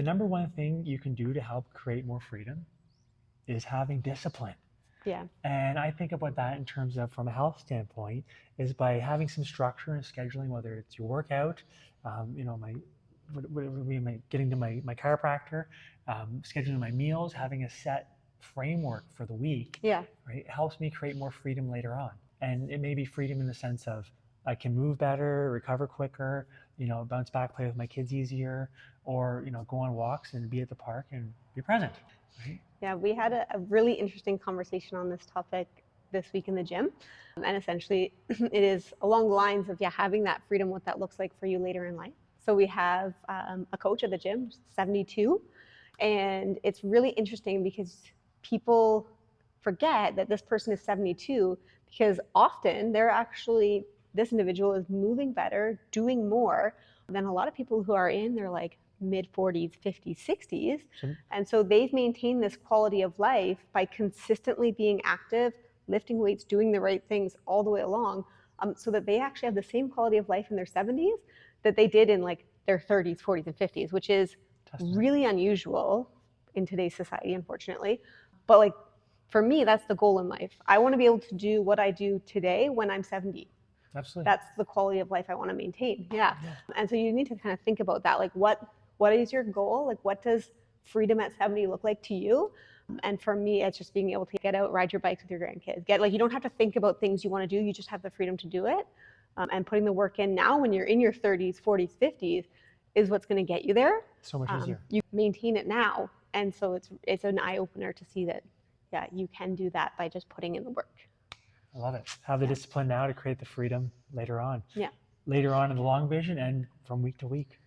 The number one thing you can do to help create more freedom is having discipline. Yeah. And I think about that in terms of, from a health standpoint, is by having some structure and scheduling, whether it's your workout, getting to my chiropractor, scheduling my meals, having a set framework for the week, Yeah. right? It helps me create more freedom later on. And it may be freedom in the sense of I can move better, recover quicker, bounce back, play with my kids easier, or, go on walks and be at the park and be present, right? Yeah, we had a really interesting conversation on this topic this week in the gym. And essentially, it is along the lines of, having that freedom, what that looks like for you later in life. So we have a coach at the gym, 72, and it's really interesting because people forget that this person is 72 because often this individual is moving better, doing more than a lot of people who are in their like mid 40s, 50s, 60s. And so they've maintained this quality of life by consistently being active, lifting weights, doing the right things all the way along, so that they actually have the same quality of life in their 70s that they did in like their 30s, 40s, and 50s, which is really unusual in today's society, unfortunately. But like, for me, that's the goal in life. I want to be able to do what I do today when I'm 70. Absolutely. That's the quality of life I want to maintain. Yeah. And so you need to kind of think about that. Like, what is your goal? Like, what does freedom at 70 look like to you? And for me, it's just being able to get out, ride your bikes with your grandkids. You don't have to think about things you want to do. You just have the freedom to do it. And putting the work in now when you're in your 30s, 40s, 50s is what's going to get you there. So much easier. You maintain it now. And so it's an eye opener to see that, you can do that by just putting in the work. I love it. Have the discipline now to create the freedom later on. Yeah. Later on in the long vision and from week to week.